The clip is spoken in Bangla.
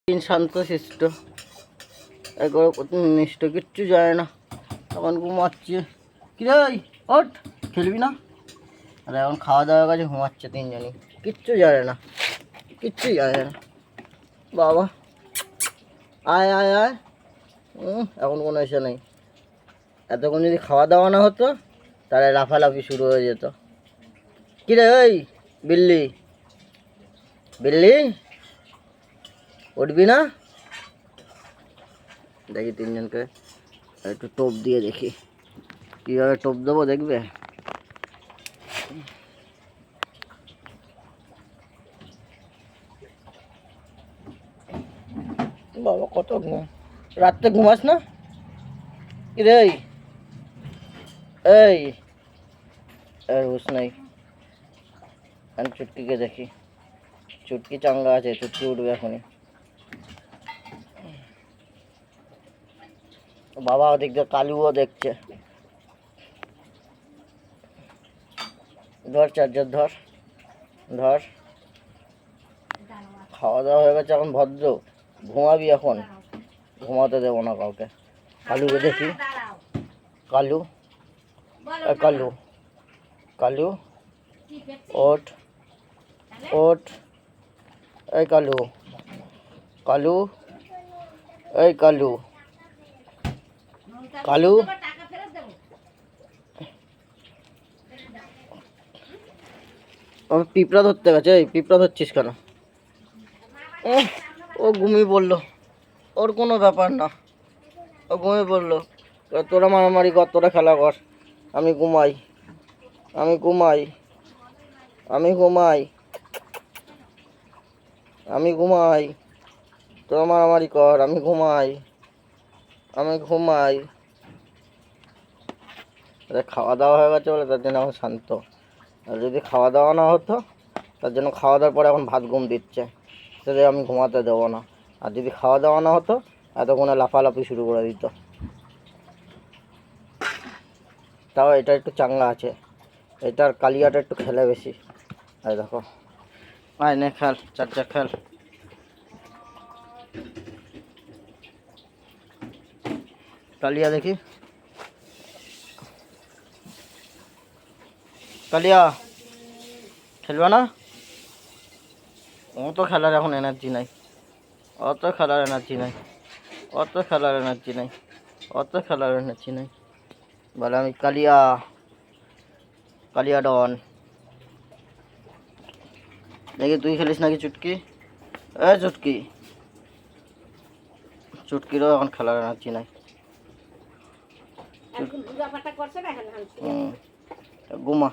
শান্তশিষ্ট একবার নিষ্ঠ, কিচ্ছু যায় না। তখন ঘুমাচ্ছে। কি রে ওঠ, খেলবি না? আর এখন খাওয়া দাওয়ার কাছে ঘুমাচ্ছে তিনজনই, কিচ্ছু জানে না, কিচ্ছু জানে না। বাবা আয় আয় আয়, এখন কোনো এসে নেই। এতক্ষণ যদি খাওয়া দাওয়া না হতো তাহলে লাফালাফি শুরু হয়ে যেত। কি রে ওই বিল্লি, বিল্লি উঠবি না? দেখি তিনজনকে একটু টোপ দিয়ে দেখি, কীভাবে টোপ দেবো দেখবে। বাবা কত ঘুম, রাত্রে ঘুমাস না? কি রে এই আর হুশ নাই। আমি চুটকিকে দেখি, চুটকি চাঙ্গা আছে, চুটকি উঠবে এখনই। বাবা ওদিক দিয়ে কালুও দেখছে। ধর চার্জার ধর, ধর। খাওয়া দাওয়া হয়ে গেছে, এখন ভদ্র ঘুমাবি। এখন ঘুমাতে দেবো না কাউকে। কালুকে দেখি, কালু, কালু, কালু ওঠ, ওঠ, এই কালু, কালু, এই কালু, কালু। আমি পিঁপড়া ধরতে গেছে। এই পিঁপড়া ধরছিস কেন? ও ঘুমিয়ে পড়লো, ওর কোনো ব্যাপার না, ও ঘুমিয়ে পড়লো। তোরা মারামারি কর, তোরা খেলা কর, আমি ঘুমাই, আমি ঘুমাই, আমি ঘুমাই, আমি ঘুমাই। তোরা মারামারি কর, আমি ঘুমাই, আমি ঘুমাই। খাওয়া দাওয়া হয়ে গেছে বলে তার জন্য এখন শান্ত। আর যদি খাওয়া দাওয়া না হতো তার জন্য খাওয়া দাওয়ার পরে এখন ভাত ঘুম দিচ্ছে, সেটা আমি ঘুমাতে দেবো না। আর যদি খাওয়া দাওয়া না হতো এতক্ষণে লাফালাফি শুরু করে দিত। তাও এটা একটু চাঙ্গা আছে, এটার কালিয়াটা একটু খেলে বেশি। এই দেখো, আয় নে খেল, চারটা খেল। কালিয়া দেখি, কালিয়া খেলবে না? অত খেলার এখন এনার্জি নাই, অত খেলার এনার্জি নাই, অত খেলার এনার্জি নাই, অত খেলার এনার্জি নাই। বলে আমি কালিয়া, কালিয়া ডন। দেখি তুই খেলিস নাকি চুটকি? এ চুটকি, চুটকিরও এখন খেলার এনার্জি নাই। ঘুমা।